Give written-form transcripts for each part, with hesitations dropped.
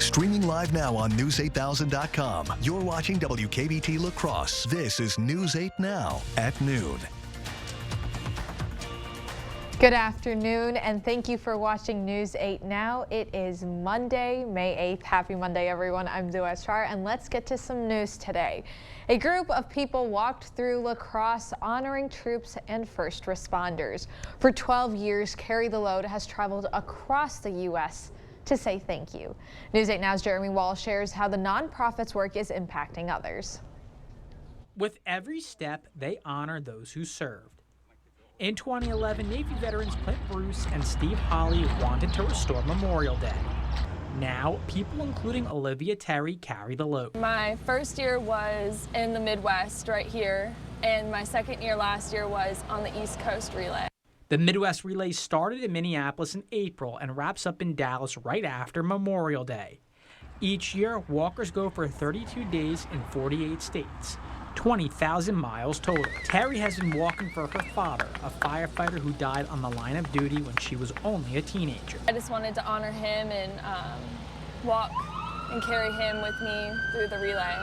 Streaming live now on News8000.com. You're watching WKBT La Crosse. This is News 8 Now at noon. Good afternoon, and thank you for watching News 8 Now. It is Monday, May 8th. Happy Monday, everyone. I'm Dua Char, and let's get to some news today. A group of people walked through La Crosse honoring troops and first responders. For 12 years, Carry the Load has traveled across the U.S. to say thank you. News 8 Now's Jeremy Wall shares how the nonprofit's work is impacting others. With every step, they honor those who served. In 2011, Navy veterans Clint Bruce and Steve Holly wanted to restore Memorial Day. Now, people including Olivia Terry carry the load. My first year was in the Midwest right here, and my second year last year was on the East Coast relay. The Midwest relay started in Minneapolis in April and wraps up in Dallas right after Memorial Day. Each year, walkers go for 32 days in 48 states. 20,000 miles total. Terry has been walking for her father, a firefighter who died on the line of duty when she was only a teenager. I just wanted to honor him and walk and carry him with me through the relay.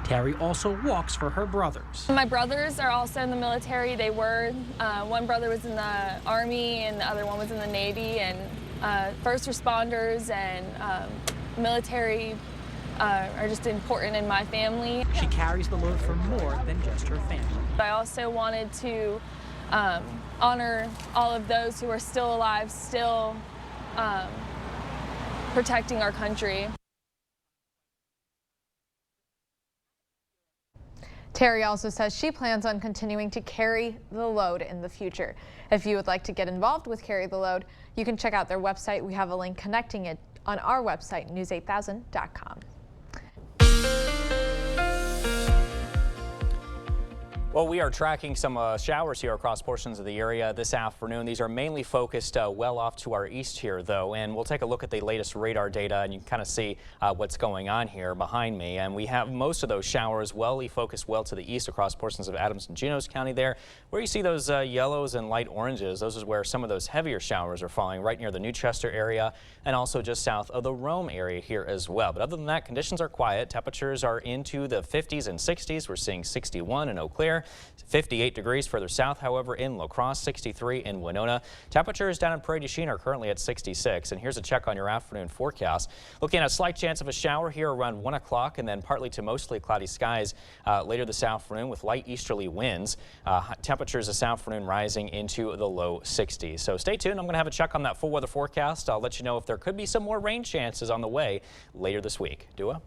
Terry also walks for her brothers. My brothers are also in the military. They were. One brother was in the Army and the other one was in the Navy, and first responders and military are just important in my family. She carries the load for more than just her family. I also wanted to honor all of those who are still alive, still protecting our country. Terry also says she plans on continuing to carry the load in the future. If you would like to get involved with Carry the Load, you can check out their website. We have a link connecting it on our website, news8000.com. Well, we are tracking some showers here across portions of the area this afternoon. These are mainly focused well off to our east here, though, and we'll take a look at the latest radar data, and you can kind of see what's going on here behind me. And we have most of those showers focused well to the east across portions of Adams and Juneau County there. Where you see those yellows and light oranges, those is where some of those heavier showers are falling, right near the New Chester area and also just south of the Rome area here as well. But other than that, conditions are quiet. Temperatures are into the 50s and 60s. We're seeing 61 in Eau Claire. 58 degrees further south, however, in La Crosse, 63 in Winona. Temperatures down in Prairie du Chien are currently at 66. And here's a check on your afternoon forecast. Looking at a slight chance of a shower here around 1 o'clock and then partly to mostly cloudy skies later this afternoon with light easterly winds. Temperatures this afternoon rising into the low 60s. So stay tuned. I'm going to have a check on that full weather forecast. I'll let you know if there could be some more rain chances on the way later this week. Dua?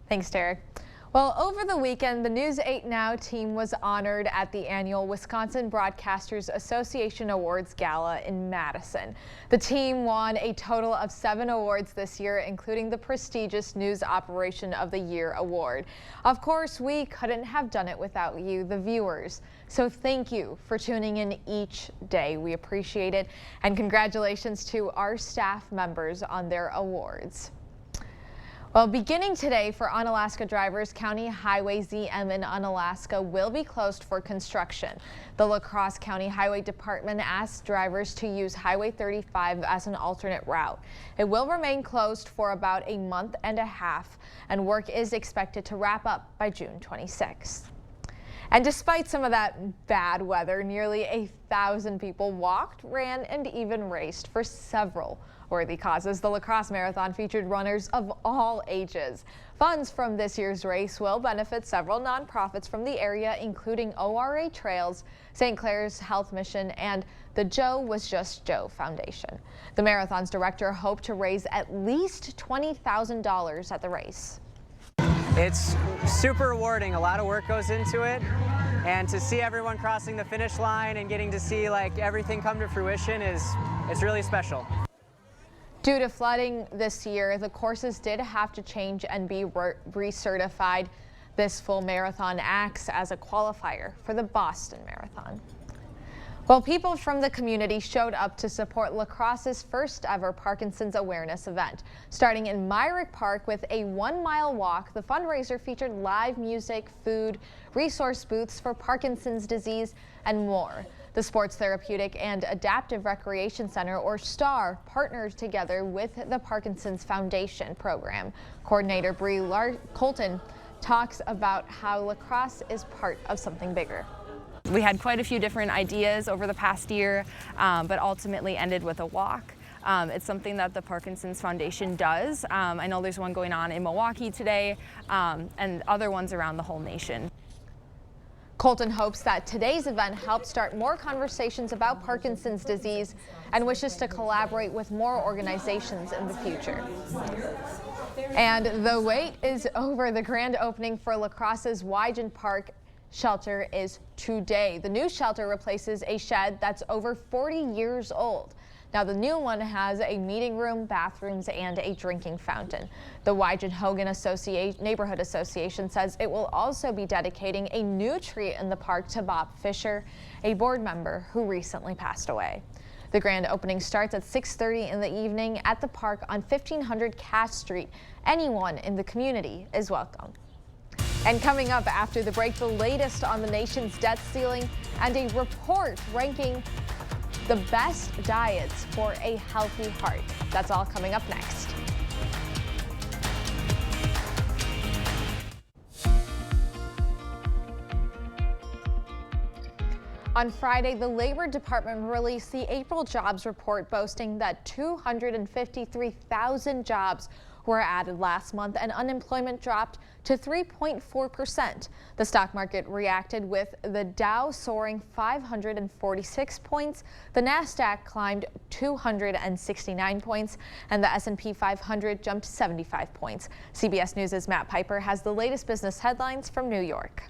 Thanks, Derek. Well, over the weekend, the News 8 Now team was honored at the annual Wisconsin Broadcasters Association Awards Gala in Madison. The team won a total of 7 awards this year, including the prestigious News Operation of the Year award. Of course, we couldn't have done it without you, the viewers. So thank you for tuning in each day. We appreciate it. And congratulations to our staff members on their awards. Well, beginning today for Unalaska drivers, County Highway ZM in Unalaska will be closed for construction. The La Crosse County Highway Department asked drivers to use Highway 35 as an alternate route. It will remain closed for about a month and a half, and work is expected to wrap up by June 26th. And despite some of that bad weather, nearly 1,000 people walked, ran, and even raced for several worthy causes. The La Crosse Marathon featured runners of all ages. Funds from this year's race will benefit several nonprofits from the area, including ORA Trails, St. Clair's Health Mission, and the Joe Was Just Joe Foundation. The marathon's director hoped to raise at least $20,000 at the race. It's super rewarding. A lot of work goes into it, and to see everyone crossing the finish line and getting to see everything come to fruition it's really special. Due to flooding this year, the courses did have to change and be recertified. This full marathon acts as a qualifier for the Boston Marathon. Well, people from the community showed up to support La Crosse's first ever Parkinson's awareness event. Starting in Myrick Park with a 1-mile walk, the fundraiser featured live music, food, resource booths for Parkinson's disease, and more. The Sports Therapeutic and Adaptive Recreation Center, or STAR, partners together with the Parkinson's Foundation program. Coordinator Bree Colton talks about how lacrosse is part of something bigger. We had quite a few different ideas over the past year, but ultimately ended with a walk. It's something that the Parkinson's Foundation does. I know there's one going on in Milwaukee today, and other ones around the whole nation. Colton hopes that today's event helps start more conversations about Parkinson's disease and wishes to collaborate with more organizations in the future. And the wait is over. The grand opening for La Crosse's Wygen Park shelter is today. The new shelter replaces a shed that's over 40 years old. Now, the new one has a meeting room, bathrooms, and a drinking fountain. The Wygen-Hogan Neighborhood Association says it will also be dedicating a new tree in the park to Bob Fisher, a board member who recently passed away. The grand opening starts at 6:30 in the evening at the park on 1500 Cass Street. Anyone in the community is welcome. And coming up after the break, the latest on the nation's debt ceiling and a report ranking the best diets for a healthy heart. That's all coming up next. On Friday, the Labor Department released the April jobs report, boasting that 253,000 jobs were added last month and unemployment dropped to 3.4%. The stock market reacted with the Dow soaring 546 points, the Nasdaq climbed 269 points, and the S&P 500 jumped 75 points. CBS News' Matt Piper has the latest business headlines from New York.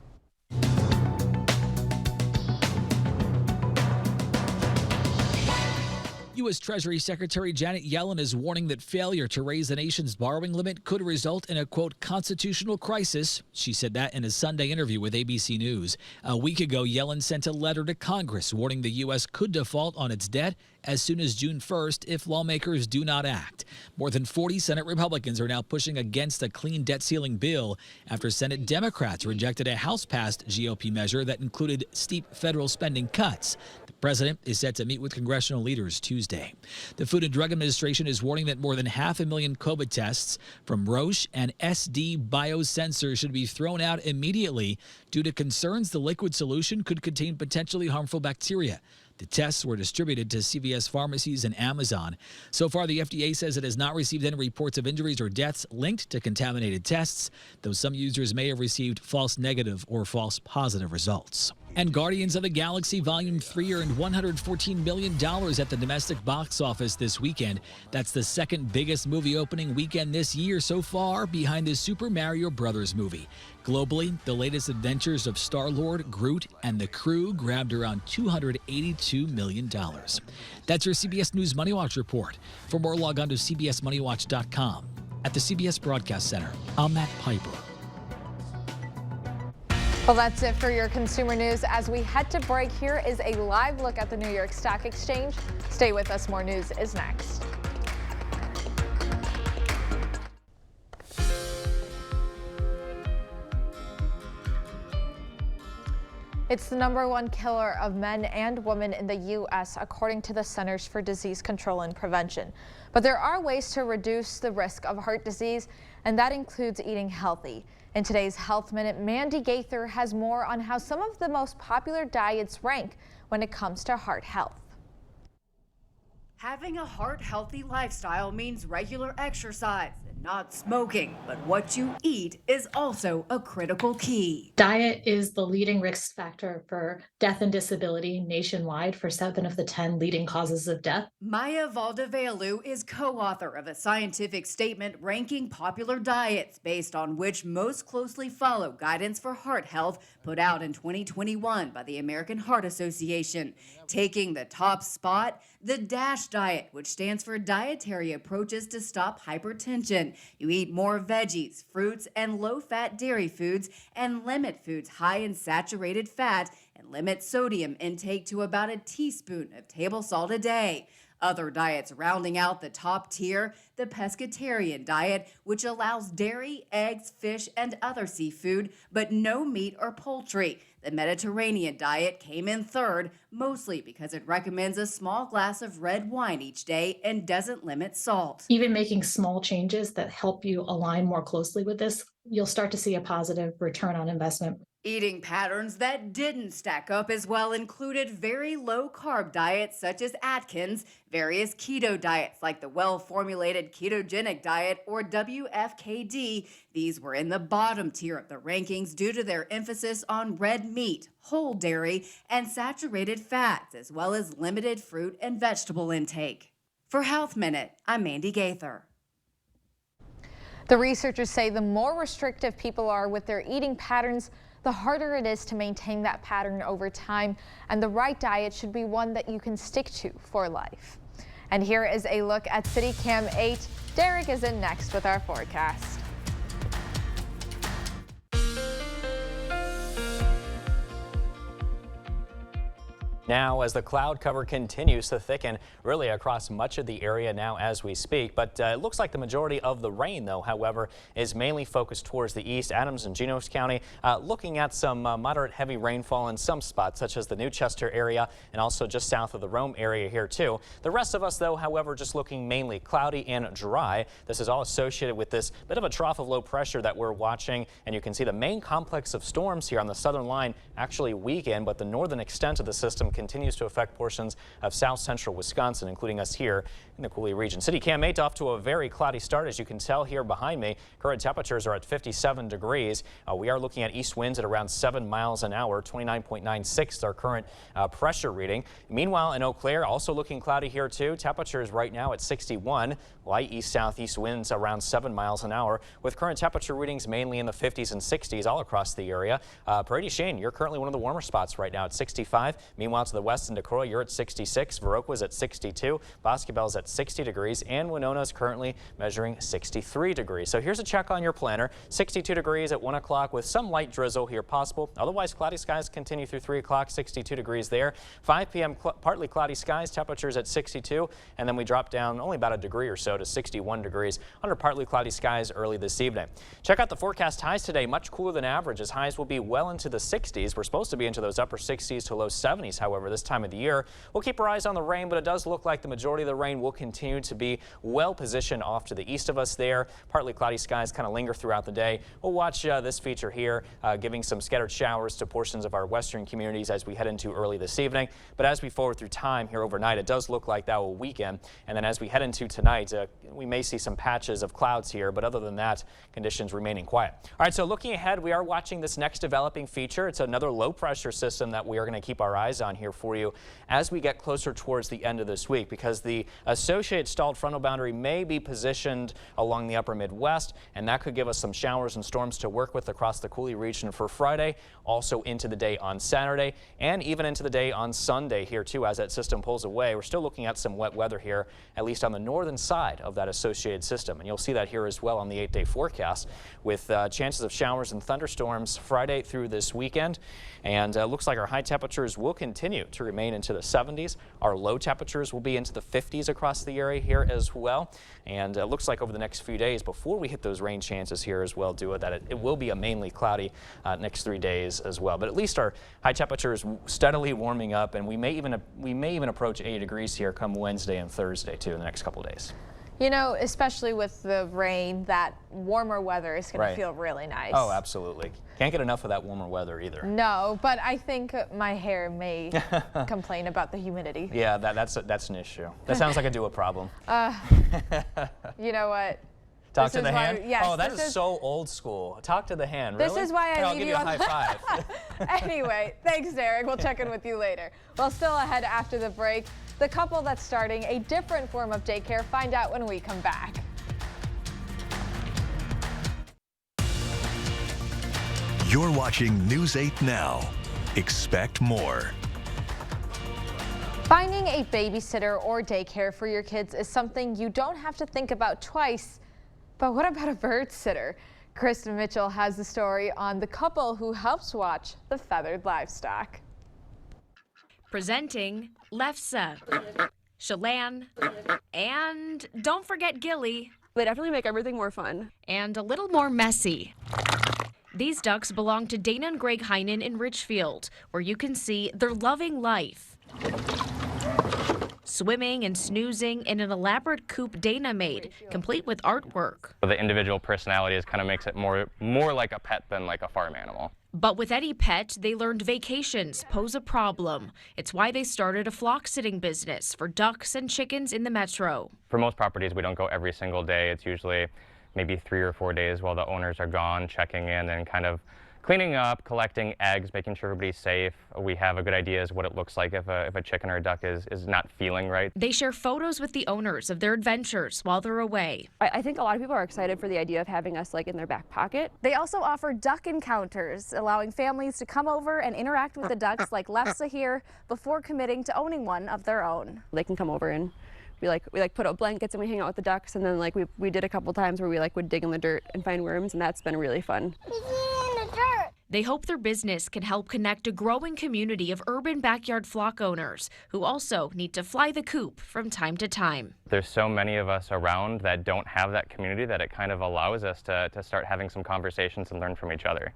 U.S. Treasury Secretary Janet Yellen is warning that failure to raise the nation's borrowing limit could result in a, quote, constitutional crisis. She said that in a Sunday interview with ABC News. A week ago, Yellen sent a letter to Congress warning the U.S. could default on its debt as soon as June 1st if lawmakers do not act. More than 40 Senate Republicans are now pushing against a clean debt ceiling bill after Senate Democrats rejected a House-passed GOP measure that included steep federal spending cuts. The president is set to meet with congressional leaders Tuesday. The Food and Drug Administration is warning that more than 500,000 COVID tests from Roche and SD Biosensor should be thrown out immediately due to concerns the liquid solution could contain potentially harmful bacteria. The tests were distributed to CVS pharmacies and Amazon. So far, the FDA says it has not received any reports of injuries or deaths linked to contaminated tests, though some users may have received false negative or false positive results. And Guardians of the Galaxy Volume 3 earned $114 million at the domestic box office this weekend. That's the second biggest movie opening weekend this year so far, behind the Super Mario Bros. Movie. Globally, the latest adventures of Star-Lord, Groot, and the crew grabbed around $282 million. That's your CBS News Money Watch report. For more, log on to cbsmoneywatch.com. At the CBS Broadcast Center, I'm Matt Piper. Well, that's it for your consumer news. As we head to break, here is a live look at the New York Stock Exchange. Stay with us. More news is next. It's the #1 killer of men and women in the U.S., according to the Centers for Disease Control and Prevention. But there are ways to reduce the risk of heart disease, and that includes eating healthy. In today's Health Minute, Mandy Gaither has more on how some of the most popular diets rank when it comes to heart health. Having a heart-healthy lifestyle means regular exercise and not smoking, but what you eat is also a critical key. Diet is the leading risk factor for death and disability nationwide for 7 of the 10 leading causes of death. Maya Valdivelu is co-author of a scientific statement ranking popular diets based on which most closely follow guidance for heart health put out in 2021 by the American Heart Association. Taking the top spot, the DASH diet, which stands for Dietary Approaches to Stop Hypertension. You eat more veggies, fruits, and low-fat dairy foods, and limit foods high in saturated fat, and limit sodium intake to about a teaspoon of table salt a day. Other diets rounding out the top tier, the pescatarian diet, which allows dairy, eggs, fish, and other seafood, but no meat or poultry. The Mediterranean diet came in third, mostly because it recommends a small glass of red wine each day and doesn't limit salt. Even making small changes that help you align more closely with this, you'll start to see a positive return on investment. Eating patterns that didn't stack up as well included very low-carb diets such as Atkins, various keto diets like the well-formulated ketogenic diet or WFKD. These were in the bottom tier of the rankings due to their emphasis on red meat, whole dairy, and saturated fats, as well as limited fruit and vegetable intake. For Health Minute, I'm Mandy Gaither. The researchers say the more restrictive people are with their eating patterns, the harder it is to maintain that pattern over time, and the right diet should be one that you can stick to for life. And here is a look at City Cam 8. Derek is in next with our forecast. Now, as the cloud cover continues to thicken really across much of the area now as we speak, but it looks like the majority of the rain, though, however, is mainly focused towards the east. Adams and Juneau County looking at some moderate heavy rainfall in some spots, such as the Newchester area and also just south of the Rome area here, too. The rest of us, though, however, just looking mainly cloudy and dry. This is all associated with this bit of a trough of low pressure that we're watching, and you can see the main complex of storms here on the southern line actually weaken, but the northern extent of the system continues to affect portions of south central Wisconsin, including us here in the Coulee region. City Cam 8 off to a very cloudy start, as you can tell here behind me. Current temperatures are at 57 degrees. We are looking at east winds at around 7 miles an hour. 29.96 is our current pressure reading. Meanwhile, in Eau Claire, also looking cloudy here too. Temperatures right now at 61. Light east-southeast winds around 7 miles an hour, with current temperature readings mainly in the 50s and 60s all across the area. Prairie du Chien, you're currently one of the warmer spots right now at 65. Meanwhile, to the west in Decorah, you're at 66. Viroqua's at 62. Boscobel's at 60 degrees, and Winona's currently measuring 63 degrees. So here's a check on your planner. 62 degrees at 1 o'clock with some light drizzle here possible. Otherwise, cloudy skies continue through 3 o'clock, 62 degrees there. 5 p.m. Partly cloudy skies, temperatures at 62, and then we drop down only about a degree or so to 61 degrees under partly cloudy skies early this evening. Check out the forecast highs today, much cooler than average, as highs will be well into the 60s. We're supposed to be into those upper 60s to low 70s, however, this time of the year. We'll keep our eyes on the rain, but it does look like the majority of the rain will continue to be well positioned off to the east of us there. Partly cloudy skies kind of linger throughout the day. We'll watch this feature here, giving some scattered showers to portions of our western communities as we head into early this evening. But as we forward through time here overnight, it does look like that will weaken. And then as we head into tonight, we may see some patches of clouds here, but other than that, conditions remaining quiet. All right, so looking ahead, we are watching this next developing feature. It's another low pressure system that we are going to keep our eyes on here for you as we get closer towards the end of this week, because the associated stalled frontal boundary may be positioned along the upper Midwest, and that could give us some showers and storms to work with across the Coulee region for Friday, also into the day on Saturday, and even into the day on Sunday here too. As that system pulls away, we're still looking at some wet weather here, at least on the northern side of that associated system, and you'll see that here as well on the 8-day forecast, with chances of showers and thunderstorms Friday through this weekend. And looks like our high temperatures will continue to remain into the 70s. Our low temperatures will be into the 50s across the area here as well. And it looks like over the next few days, before we hit those rain chances here as well, that it will be a mainly cloudy next 3 days as well. But at least our high temperatures steadily warming up, and we may even approach 80 degrees here come Wednesday and Thursday too in the next couple days. You know, especially with the rain, that warmer weather is going to feel really nice. Oh, absolutely. Can't get enough of that warmer weather either. No, but I think my hair may complain about the humidity. Yeah, that's an issue. That sounds like a problem. You know what? Talk to the hand? Yes, oh, that is so old school. Talk to the hand, really? This is why I'll give you a high five. Anyway, thanks, Derek. We'll check in with you later. Well, still ahead after the break, the couple that's starting a different form of daycare. Find out when we come back. You're watching News 8 Now. Expect more. Finding a babysitter or daycare for your kids is something you don't have to think about twice. But what about a bird sitter? Kristen Mitchell has the story on the couple who helps watch the feathered livestock. Presenting Lefsa. Chelan, and don't forget Gilly. They definitely make everything more fun. And a little more messy. These ducks belong to Dana and Greg Heinen in Richfield, where you can see they're loving life. Swimming and snoozing in an elaborate coop Dana made, complete with artwork. The individual personalities kind of makes it more like a pet than like a farm animal. But with any pet, they learned vacations pose a problem. It's why they started a flock sitting business for ducks and chickens in the metro. For most properties, we don't go every single day. It's usually maybe 3 or 4 days while the owners are gone, checking in and kind of cleaning up, collecting eggs, making sure everybody's safe. We have a good idea as what it looks like if a chicken or a duck is not feeling right. They share photos with the owners of their adventures while they're away. I think a lot of people are excited for the idea of having us like in their back pocket. They also offer duck encounters, allowing families to come over and interact with the ducks like Lefsa here before committing to owning one of their own. They can come over and we put out blankets and we hang out with the ducks, and then we did a couple times where we would dig in the dirt and find worms, and that's been really fun. They hope their business can help connect a growing community of urban backyard flock owners who also need to fly the coop from time to time. There's so many of us around that don't have that community that it kind of allows us to start having some conversations and learn from each other.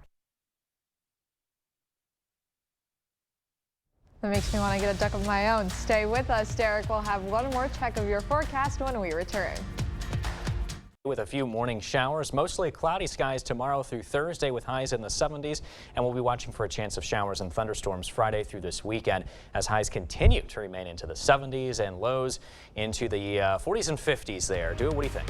That makes me want to get a duck of my own. Stay with us, Derek. We'll have one more check of your forecast when we return. With a few morning showers, mostly cloudy skies tomorrow through Thursday with highs in the 70s, and we'll be watching for a chance of showers and thunderstorms Friday through this weekend as highs continue to remain into the 70s and lows into the 40s and 50s there. What do you think?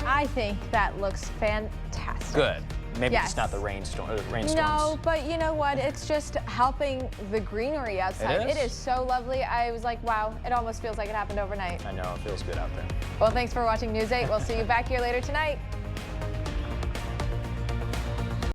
I think that looks fantastic. Good. Maybe yes. just not the rainstorms. No, but you know what? It's just helping the greenery outside. It is so lovely. I was like, wow, it almost feels like it happened overnight. I know, it feels good out there. Well, thanks for watching News 8. We'll see you back here later tonight.